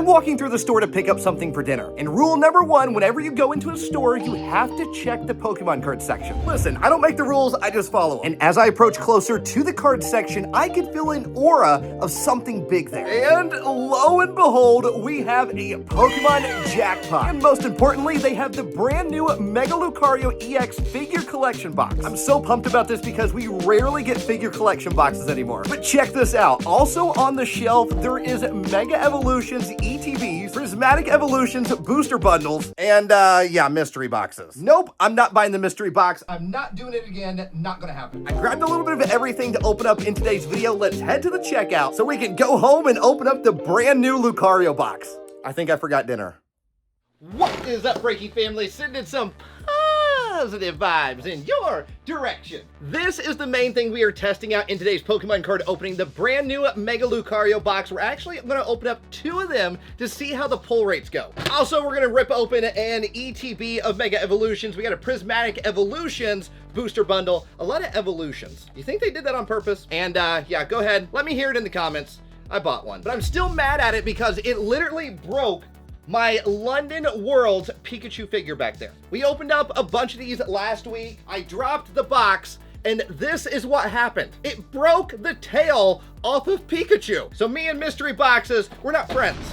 I'm walking through the store to pick up something for dinner. And rule number one, whenever you go into a store, you have to check the Pokemon card section. Listen, I don't make the rules, I just follow them. And as I approach closer to the card section, I can feel an aura of something big there. And lo and behold, we have a Pokemon jackpot. And most importantly, they have the brand new Mega Lucario EX figure collection box. I'm so pumped about this because we rarely get figure collection boxes anymore. But check this out. Also on the shelf, there is Mega Evolutions ETBs, Prismatic Evolutions booster bundles, and yeah, mystery boxes. Nope, I'm not buying the mystery box. I'm not doing it again. Not gonna happen. I grabbed a little bit of everything to open up in today's video. Let's head to the checkout so we can go home and open up the brand new Lucario box. I think I forgot dinner. What is up, Breaking family? Sending some positive vibes in your direction. This is the main thing we are testing out in today's Pokemon card opening, the brand new Mega Lucario box. We're actually going to open up 2 of them to see how the pull rates go. Also, we're going to rip open an ETB of Mega Evolutions. We got a Prismatic Evolutions booster bundle. A lot of evolutions. You think they did that on purpose? And yeah, go ahead. Let me hear it in the comments. I bought one, but I'm still mad at it because it literally broke my London Worlds Pikachu figure back there. We opened up a bunch of these last week. I dropped the box, and this is what happened. It broke the tail off of Pikachu. So me and mystery boxes, we're not friends.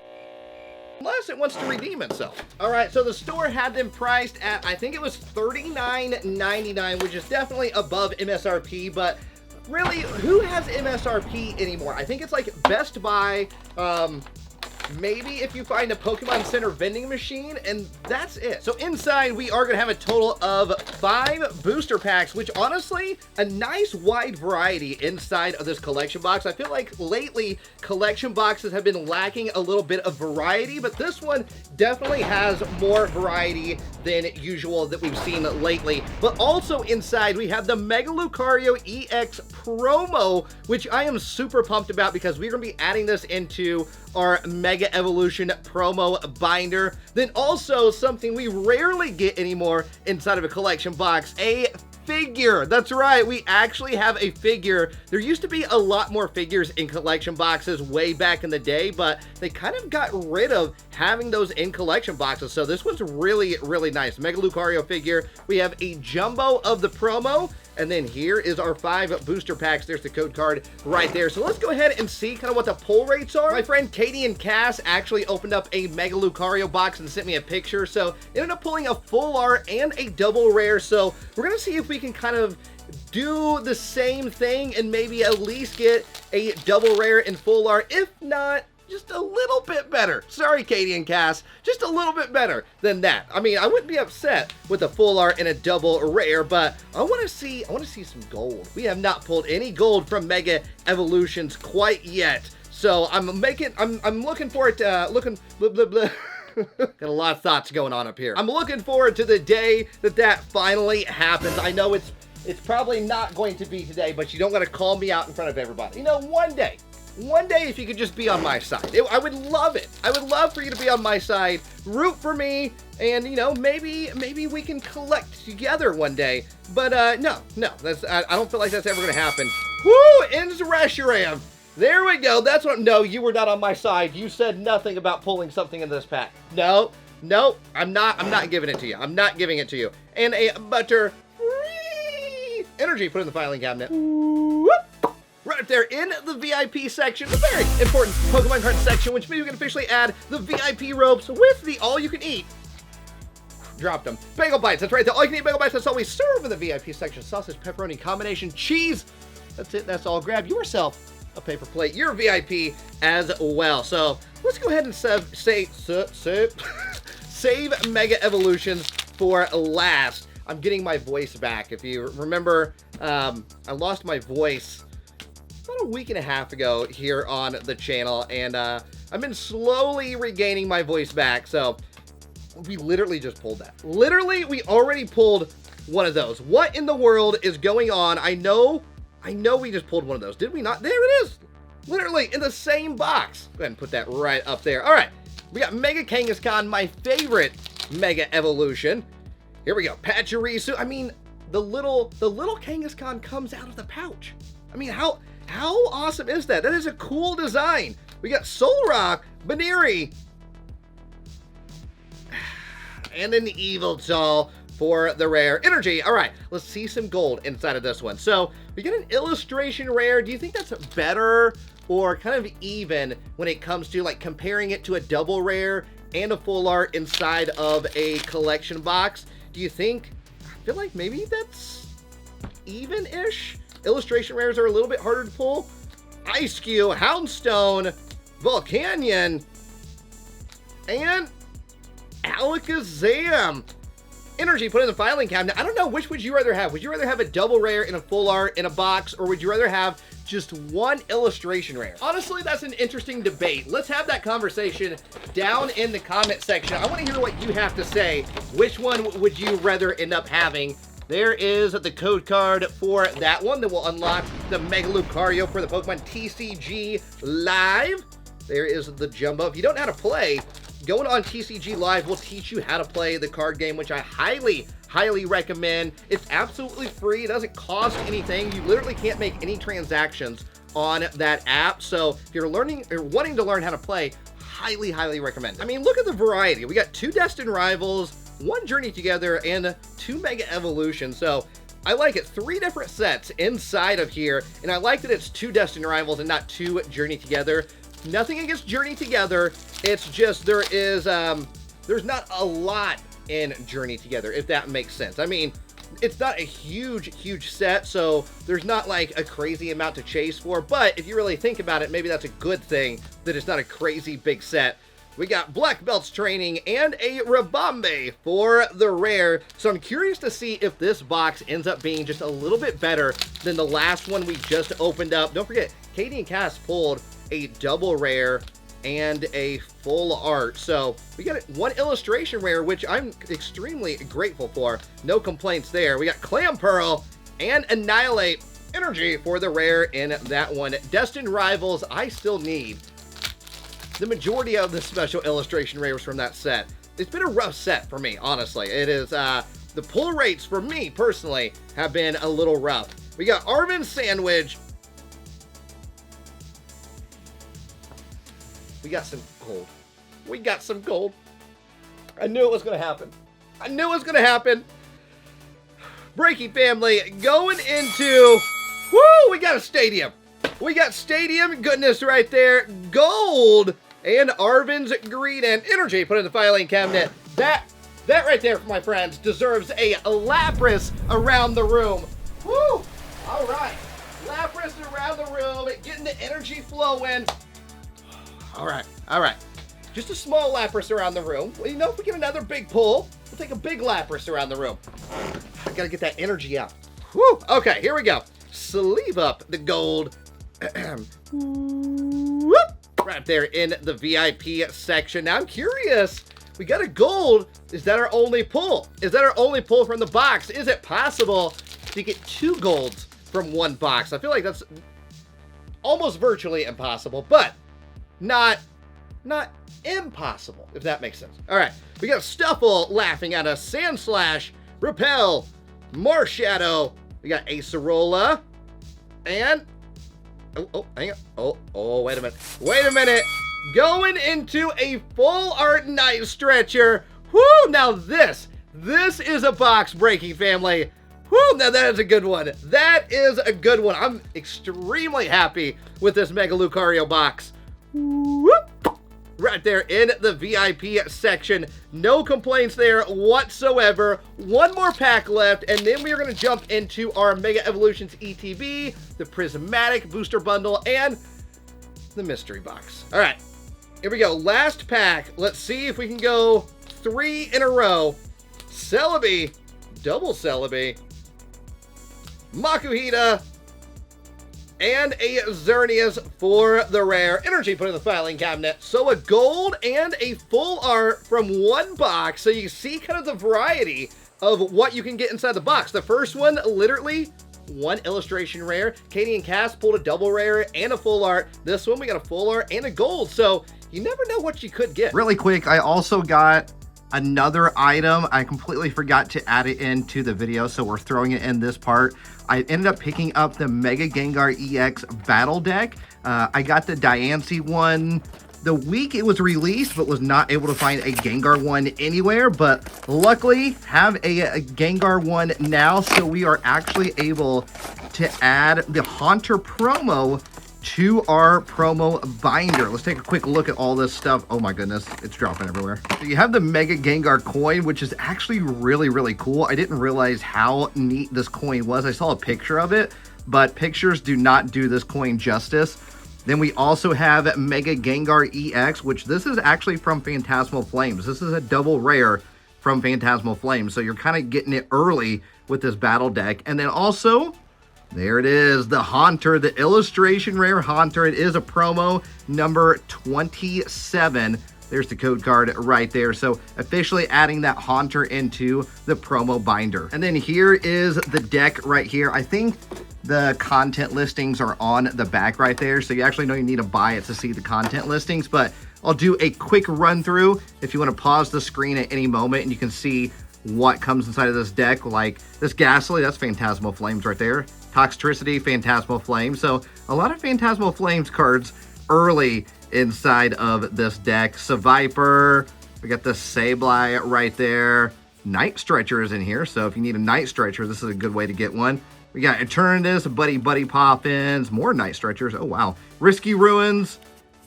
Unless it wants to redeem itself. All right, so the store had them priced at, I think it was $39.99, which is definitely above MSRP, but really, who has MSRP anymore? I think it's like Best Buy, maybe if you find a Pokemon Center vending machine, and that's it. So inside, we are gonna have a total of 5 booster packs, which honestly, a nice wide variety inside of this collection box. I feel like lately, collection boxes have been lacking a little bit of variety, but this one definitely has more variety than usual that we've seen lately. But also inside, we have the Mega Lucario EX promo, which I am super pumped about because we're gonna be adding this into our Mega Evolution promo binder. Then also something we rarely get anymore inside of a collection box, a figure. That's right, we actually have a figure. There used to be a lot more figures in collection boxes way back in the day, but they kind of got rid of having those in collection boxes. So this one's really, really nice. Mega Lucario figure. We have a jumbo of the promo, and then here is our 5 booster packs. There's the code card right there. So let's go ahead and see kind of what the pull rates are. My friend Katie and Cass actually opened up a Mega Lucario box and sent me a picture. So ended up pulling a full art and a double rare. So we're gonna see if we can kind of do the same thing and maybe at least get a double rare and full art. If not, just a little bit better. Sorry, Katie and Cass, just a little bit better than that. I mean, I wouldn't be upset with a full art and a double rare, but I want to see some gold. We have not pulled any gold from Mega Evolutions quite yet. So I'm looking forward to, blah, blah, blah. Got a lot of thoughts going on up here. I'm looking forward to the day that finally happens. I know it's probably not going to be today, but you don't got to call me out in front of everybody. You know, one day, if you could just be on my side, I would love it. I would love for you to be on my side, root for me, and you know, maybe we can collect together one day. But no, I don't feel like that's ever gonna happen. Woo! Ends Reshiram. There we go. That's what. No, you were not on my side. You said nothing about pulling something in this pack. No, I'm not giving it to you. I'm not giving it to you. And a butter energy put in the filing cabinet. Whoop. Right there in the VIP section, the very important Pokemon card section, which means we can officially add the VIP ropes with the all-you-can-eat. Dropped them. Bagel bites, that's right, the all-you-can-eat bagel bites, that's all we serve in the VIP section. Sausage, pepperoni, combination, cheese. That's it, that's all. Grab yourself a paper plate. You're VIP as well. So let's go ahead and save Mega Evolutions for last. I'm getting my voice back. If you remember, I lost my voice about a week and a half ago here on the channel, and I've been slowly regaining my voice back. So we literally just pulled that. Literally, we already pulled one of those. What in the world is going on? I know we just pulled one of those. Did we not? There it is. Literally in the same box. Go ahead and put that right up there. All right, we got Mega Kangaskhan, my favorite Mega Evolution. Here we go. Pachirisu. I mean, the little Kangaskhan comes out of the pouch. I mean, how awesome is that? That is a cool design. We got Solrock, Baneri, And an Evoltol for the rare energy. All right, let's see some gold inside of this one. So we get an illustration rare. Do you think that's better or kind of even when it comes to like comparing it to a double rare and a full art inside of a collection box? Do you think, I feel like maybe that's even-ish? Illustration rares are a little bit harder to pull. Ice Cube, Houndstone, Volcanion, and Alakazam. Energy put in the filing cabinet. I don't know, which would you rather have? Would you rather have a double rare in a full art in a box, or would you rather have just one illustration rare? Honestly, that's an interesting debate. Let's have that conversation down in the comment section. I want to hear what you have to say. Which one would you rather end up having? There is the code card for that one that will unlock the Mega Lucario for the Pokemon TCG Live. There is the Jumbo. If you don't know how to play, going on TCG Live will teach you how to play the card game, which I highly recommend. It's absolutely free. It doesn't cost anything. You literally can't make any transactions on that app. So if you're learning or wanting to learn how to play, highly recommend it. I mean, look at the variety. We got 2 Destined Rivals, 1 Journey Together, and 2 Mega Evolutions. So I like it. 3 different sets inside of here, and I like that it's 2 Destined Rivals and not 2 Journey Together. Nothing against Journey Together. It's just there's not a lot in Journey Together, if that makes sense. I mean, it's not a huge set, so there's not like a crazy amount to chase for, but if you really think about it, maybe that's a good thing that it's not a crazy big set. We got Black Belts Training and a Rabombe for the rare. So I'm curious to see if this box ends up being just a little bit better than the last one we just opened up. Don't forget, Katie and Cass pulled a double rare and a full art. So we got 1 illustration rare, which I'm extremely grateful for. No complaints there. We got Clamperl and Annihilate Energy for the rare in that one. Destined Rivals, I still need the majority of the special illustration rares from that set. It's been a rough set for me, honestly. It is, the pull rates for me personally have been a little rough. We got Arvin Sandwich. We got some gold. We got some gold. I knew it was going to happen. I knew it was going to happen. Breaking family going into, woo, we got a stadium. We got stadium goodness right there. Gold and Arvin's Greed and Energy put in the filing cabinet. That right there, my friends, deserves a Lapras around the room. Woo! All right. Lapras around the room, getting the energy flowing. All right. Just a small Lapras around the room. Well, you know, if we get another big pull, we'll take a big Lapras around the room. I gotta get that energy out. Whew. Okay, here we go. Sleeve up the gold. Right there in the VIP section. Now I'm curious. We got a gold. Is that our only pull? Is that our only pull from the box? Is it possible to get 2 golds from 1 box? I feel like that's almost virtually impossible, but not impossible, if that makes sense. All right, we got Stuffle laughing at us, Sandslash, Repel, Marshadow. We got Acerola, and hang on. Wait a minute. Going into a full art Night Stretcher. Whoo! Now this is a box breaking, family. Whoo! Now that is a good one. That is a good one. I'm extremely happy with this Mega Lucario box. Whoop! Right there in the VIP section. No complaints there whatsoever. 1 more pack left, and then we are going to jump into our Mega Evolutions ETB, the Prismatic Booster Bundle, and the Mystery Box. All right, here we go. Last pack. Let's see if we can go 3 in a row. Celebi, double Celebi, Makuhita, and a Xerneas for the rare. Energy put in the filing cabinet. So a gold and a full art from 1 box. So you see kind of the variety of what you can get inside the box. The first one, literally 1 illustration rare. Katie and Cass pulled a double rare and a full art. This one, we got a full art and a gold. So you never know what you could get. Really quick, I also got another item. I completely forgot to add it into the video, so we're throwing it in this part. I ended up picking up the Mega Gengar EX Battle Deck. I got the Diancie one the week it was released, but was not able to find a Gengar one anywhere. But luckily, have a Gengar one now, so we are actually able to add the Haunter promo to our promo binder. Let's take a quick look at all this stuff. Oh my goodness, it's dropping everywhere. So you have the Mega Gengar coin, which is actually really, really cool. I didn't realize how neat this coin was. I saw a picture of it, but pictures do not do this coin justice. Then we also have Mega Gengar EX, which this is actually from Phantasmal Flames. This is a double rare from Phantasmal Flames, so you're kind of getting it early with this battle deck. And then also, there it is, the Haunter, the illustration rare Haunter. It is a promo number 27. There's the code card right there. So officially adding that Haunter into the promo binder. And then here is the deck right here. I think the content listings are on the back right there. So you actually don't need to buy it to see the content listings, but I'll do a quick run through if you want to pause the screen at any moment and you can see what comes inside of this deck. Like this Ghastly, that's Phantasmal Flames right there. Toxtricity, Phantasmal Flames. So a lot of Phantasmal Flames cards early inside of this deck. Seviper, we got the Sableye right there. Night Stretcher is in here, so if you need a Night Stretcher, this is a good way to get one. We got Eternatus, Buddy Poppins, more Night Stretchers. Oh wow, Risky Ruins,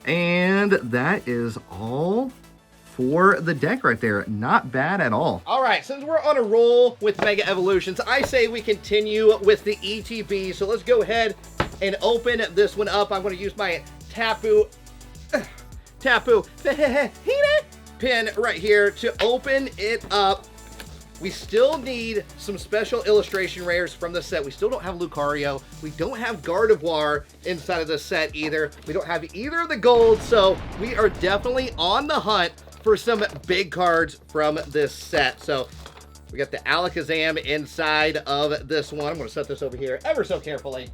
and that is all for the deck right there. Not bad at all. All right, since we're on a roll with Mega Evolutions, I say we continue with the ETB. So let's go ahead and open this one up. I'm going to use my Tapu pin right here to open it up. We still need some special illustration rares from the set. We still don't have Lucario. We don't have Gardevoir inside of the set either. We don't have either of the gold, so we are definitely on the hunt for some big cards from this set. So we got the Alakazam inside of this one. I'm going to set this over here ever so carefully.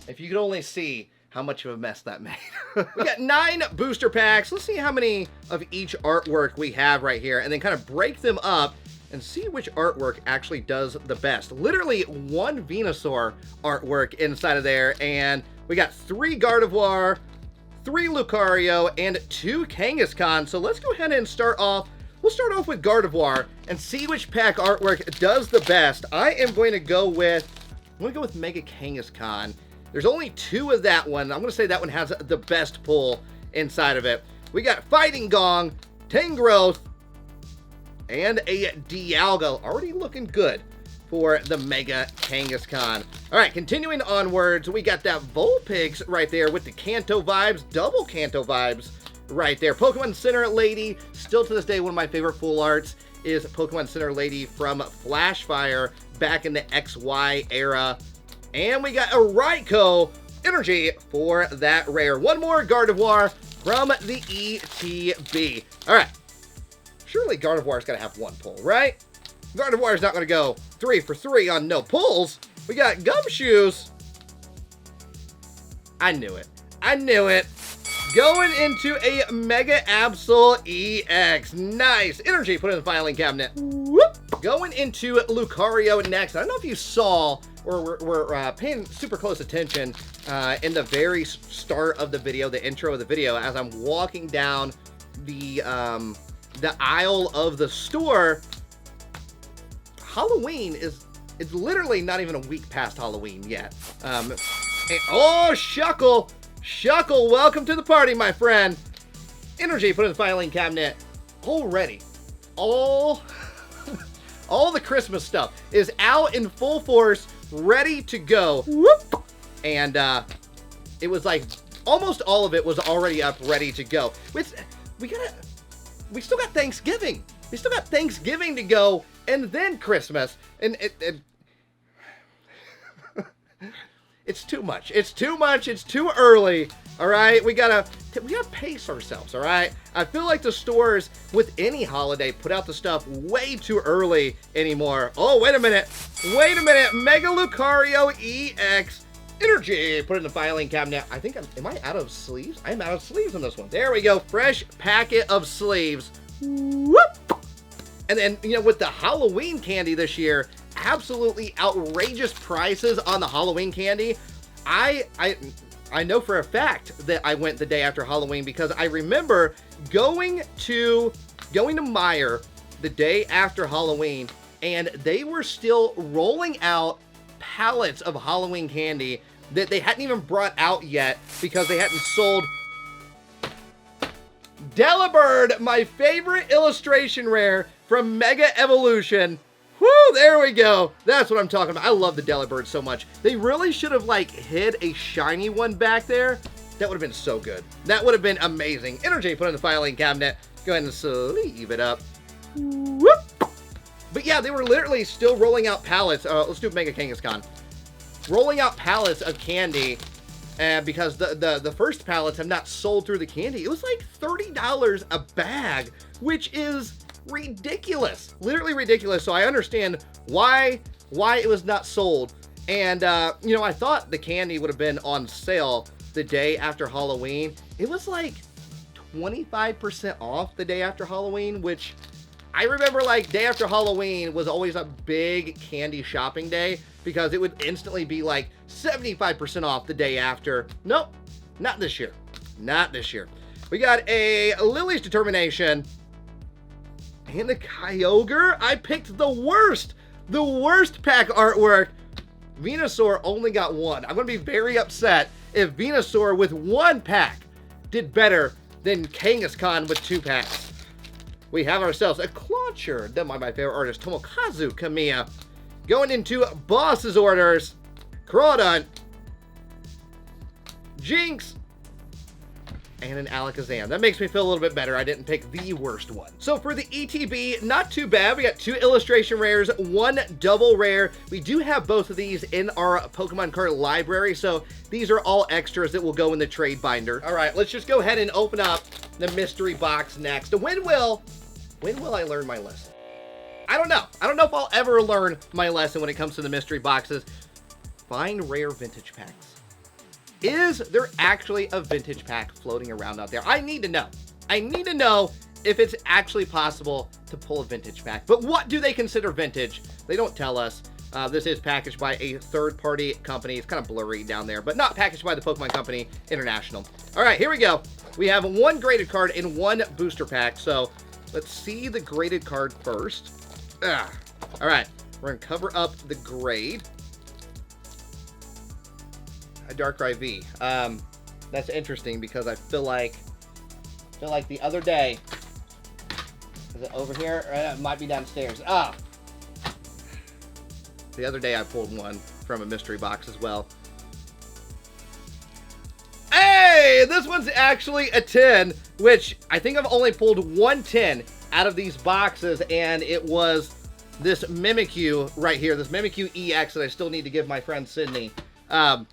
If you could only see how much of a mess that made. We got 9 booster packs. Let's see how many of each artwork we have right here and then kind of break them up and see which artwork actually does the best. Literally 1 Venusaur artwork inside of there, and we got 3 Gardevoir, 3 Lucario, and 2 Kangaskhan. So let's go ahead and start off. We'll start off with Gardevoir and see which pack artwork does the best. I'm going to go with Mega Kangaskhan. There's only 2 of that one. I'm going to say that one has the best pull inside of it. We got Fighting Gong, Tangrowth, and a Dialga. Already looking good for the Mega Kangaskhan. All right, continuing onwards, we got that Vulpix right there with the Kanto vibes, double Kanto vibes right there. Pokemon Center Lady, still to this day, one of my favorite full arts is Pokemon Center Lady from Flashfire back in the XY era. And we got a Raikou energy for that rare. One more Gardevoir from the ETB. All right. Surely Gardevoir's got to have 1 pull, right? Gardevoir's not going to go 3 for 3 on no pulls. We got Gumshoes. I knew it. I knew it. Going into a Mega Absol EX. Nice. Energy put in the filing cabinet. Whoop. Going into Lucario next. I don't know if you saw or we're paying super close attention in the very start of the video, the intro of the video, as I'm walking down the aisle of the store. Halloween is literally not even a week past Halloween yet. Oh, Shuckle, welcome to the party, my friend. Energy put in the filing cabinet already. All the Christmas stuff is out in full force, ready to go. Whoop. And it was like almost all of it was already up, ready to go. We still got Thanksgiving. We still got Thanksgiving to go, and then Christmas. And it's too much. It's too much. It's too early. All right, we gotta pace ourselves. All right, I feel like the stores with any holiday put out the stuff way too early anymore. Oh, wait a minute. Mega Lucario EX energy. Put it in the filing cabinet. I think am I out of sleeves? I am out of sleeves on this one. There we go. Fresh packet of sleeves. Whoop. And then, you know, with the Halloween candy this year, absolutely outrageous prices on the Halloween candy. I I know for a fact that I went the day after Halloween because I remember going to Meijer the day after Halloween, and they were still rolling out pallets of Halloween candy that they hadn't even brought out yet because they hadn't sold. Delibird, my favorite illustration rare from Mega Evolution. Woo, there we go. That's what I'm talking about. I love the Delibird so much. They really should have, like, hid a shiny one back there. That would have been so good. That would have been amazing. Energy, put in the filing cabinet. Go ahead and sleeve it up. Whoop. But yeah, they were literally still rolling out pallets. Let's do Mega Kangaskhan. Rolling out pallets of candy. Because the first pallets have not sold through the candy. It was like $30 a bag, which is ridiculous. Literally ridiculous. So I understand why it was not sold. And, you know, I thought the candy would have been on sale the day after Halloween. It was like 25% off the day after Halloween, which I remember, like, day after Halloween was always a big candy shopping day because it would instantly be like 75% off the day after. Nope, not this year. Not this year. We got a Lily's Determination and the Kyogre. I picked the worst pack artwork. Venusaur only got one. I'm going to be very upset if Venusaur with one pack did better than Kangaskhan with two packs. We have ourselves a Clauncher, done by my favorite artist, Tomokazu Kamiya. Going into Boss's orders, Crawdaunt, Jinx, and an Alakazam. That makes me feel a little bit better. I didn't pick the worst one. So for the ETB, not too bad. We got 2 illustration rares, 1 double rare. We do have both of these in our Pokemon card library, so these are all extras that will go in the trade binder. All right, let's just go ahead and open up the mystery box next. When will I learn my lesson? I don't know. I don't know if I'll ever learn my lesson when it comes to the mystery boxes. Find rare vintage packs. Is there actually a vintage pack floating around out there? I need to know. I need to know if it's actually possible to pull a vintage pack. But what do they consider vintage? They don't tell us. This is packaged by a third-party company. It's kind of blurry down there, but not packaged by the Pokemon Company International. All right, here we go. We have 1 graded card and 1 booster pack. So let's see the graded card first. All right, we're gonna cover up the grade. A Darkrai V. That's interesting because I feel like the other day, is it over here? It might be downstairs. The other day I pulled one from a mystery box as well. Hey, this one's actually a 10, which I think I've only pulled 1 10 out of these boxes, and it was this Mimikyu right here, this Mimikyu EX that I still need to give my friend Sydney, because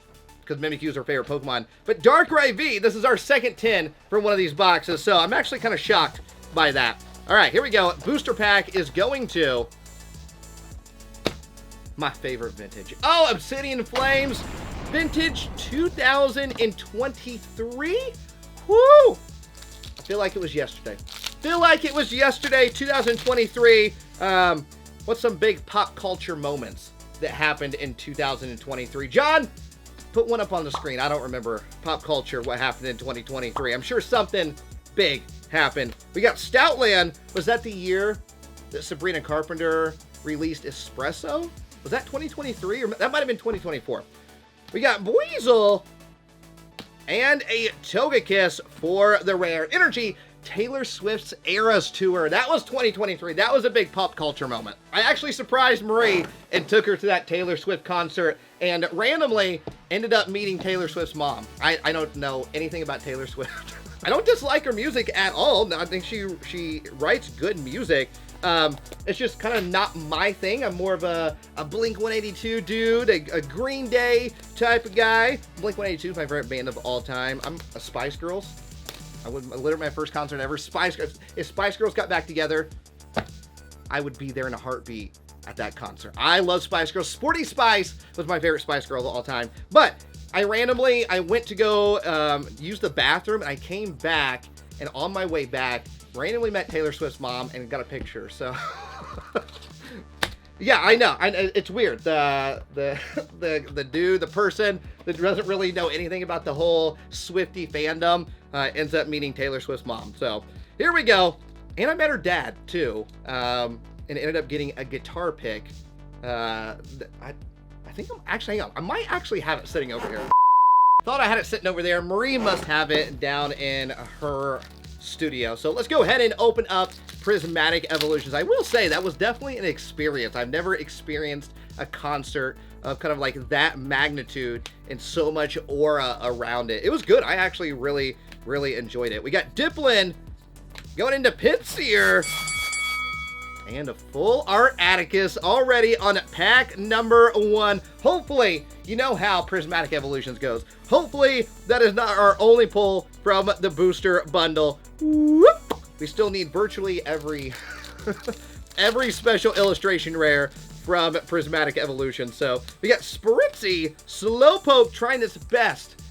Mimikyu is her favorite Pokemon. But Darkrai V, this is our second 10 from one of these boxes, so I'm actually kind of shocked by that. All right, here we go. Booster pack is going to my favorite vintage. Oh, Obsidian Flames, vintage 2023. Woo! I feel like it was yesterday. 2023. What's some big pop culture moments that happened in 2023? John, put one up on the screen. I don't remember pop culture, what happened in 2023. I'm sure something big happened. We got Stoutland. Was that the year that Sabrina Carpenter released Espresso? Was that 2023? Or that might have been 2024. We got Buizel and a Togekiss for the rare. Energy, Taylor Swift's Eras Tour. That was 2023. That was a big pop culture moment. I actually surprised Marie and took her to that Taylor Swift concert and randomly ended up meeting Taylor Swift's mom. I don't know anything about Taylor Swift. I don't dislike her music at all. I think she writes good music. It's just kind of not my thing. I'm more of a Blink-182 dude, a Green Day type of guy. Blink-182 is my favorite band of all time. I'm a Spice Girls. I would literally my first concert ever. If Spice Girls got back together, I would be there in a heartbeat at that concert. I love Spice Girls. Sporty Spice was my favorite Spice Girl of all time. But I went to go use the bathroom, and I came back, and on my way back, randomly met Taylor Swift's mom and got a picture. So Yeah, I know. It's weird. The dude, the person that doesn't really know anything about the whole Swiftie fandom ends up meeting Taylor Swift's mom. So here we go. And I met her dad too, and ended up getting a guitar pick. I think I'm actually, hang on, I might actually have it sitting over here. Thought I had it sitting over there. Marie must have it down in her studio. So let's go ahead and open up Prismatic Evolutions. I will say that was definitely an experience. I've never experienced a concert of kind of like that magnitude and so much aura around it. It was good. I actually really enjoyed it. We got Diplin going into pits here. And a full art Atticus already on pack number 1. Hopefully, you know how Prismatic Evolutions goes. Hopefully, that is not our only pull from the booster bundle. Whoop! We still need virtually every special illustration rare from Prismatic Evolutions. So we got Spritzy, Slowpoke trying its best.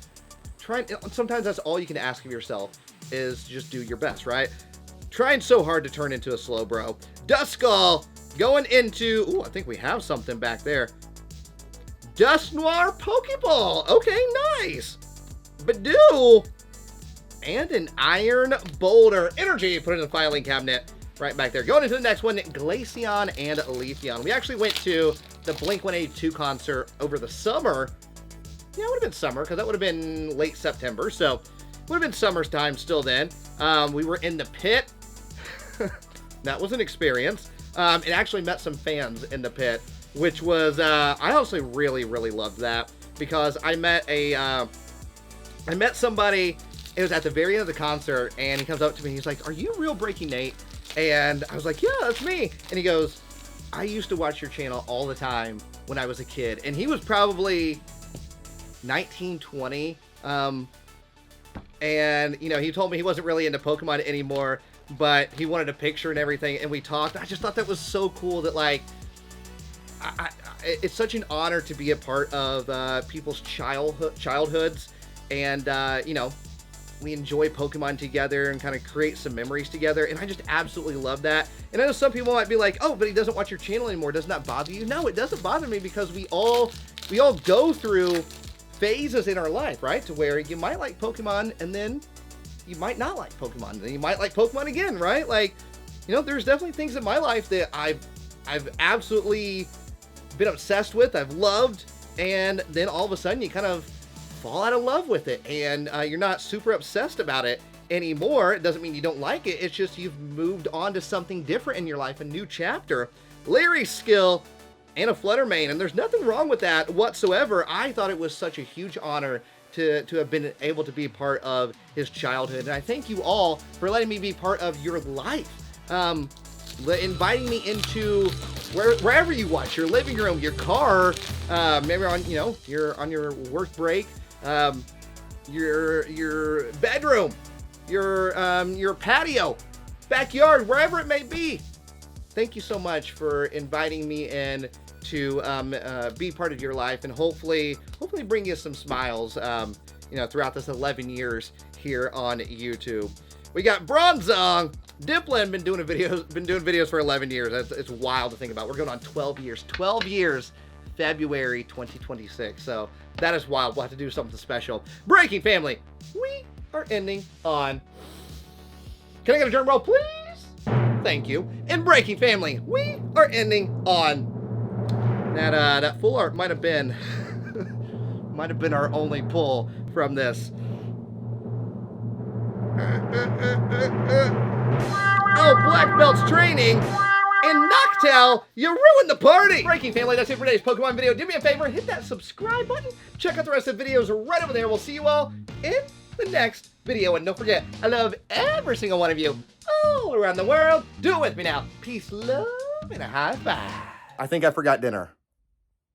Sometimes that's all you can ask of yourself is just do your best, right? Trying so hard to turn into a Slowbro. Duskull going into, ooh, I think we have something back there. Dusknoir Pokeball. Okay, nice. Badoo. And an Iron Boulder. Energy, put it in the filing cabinet right back there. Going into the next one, Glaceon and Leafeon. We actually went to the Blink-182 concert over the summer. Yeah, it would have been summer because that would have been late September. So it would have been summertime still then. We were in the pit. That was an experience. And actually met some fans in the pit, which was, I honestly really loved that because I met somebody. It was at the very end of the concert, and he comes up to me. He's like, "Are you RealBreakingNate?" And I was like, "Yeah, that's me." And he goes, "I used to watch your channel all the time when I was a kid." And he was probably 19, 20. And, you know, he told me he wasn't really into Pokemon anymore, but he wanted a picture and everything, and we talked. I just thought that was so cool that, like, it's such an honor to be a part of people's childhoods, and, you know, we enjoy Pokemon together and kind of create some memories together, and I just absolutely love that. And I know some people might be like, "Oh, but he doesn't watch your channel anymore. Doesn't that bother you?" No, it doesn't bother me because we all go through phases in our life, right? To where you might like Pokemon and then you might not like Pokemon, and then you might like Pokemon again, right? Like, you know, there's definitely things in my life that I've absolutely been obsessed with, I've loved, and then all of a sudden you kind of fall out of love with it, and you're not super obsessed about it anymore. It doesn't mean you don't like it, it's just you've moved on to something different in your life, a new chapter. Larry Skill and a Fluttermane, and there's nothing wrong with that whatsoever. I thought it was such a huge honor to have been able to be part of his childhood, and I thank you all for letting me be part of your life, inviting me into wherever you watch, your living room, your car, maybe on, you know, on your work break, your bedroom, your patio, backyard, wherever it may be. Thank you so much for inviting me in to be part of your life, and hopefully bring you some smiles, you know, throughout this 11 years here on YouTube. We got Bronzong. Diplin been doing videos for 11 years. It's wild to think about. We're going on 12 years. 12 years, February 2026. So that is wild. We'll have to do something special. Breaking Family, we are ending on... Can I get a drum roll, please? Thank you. And Breaking Family, we are ending on that full art might have been our only pull from this. Oh, Black Belt's training. And Noctowl, you ruined the party! Breaking Family, that's it for today's Pokemon video. Do me a favor, hit that subscribe button. Check out the rest of the videos right over there. We'll see you all in the next video. And don't forget, I love every single one of you all around the world. Do it with me now. Peace, love, and a high five. I think I forgot dinner.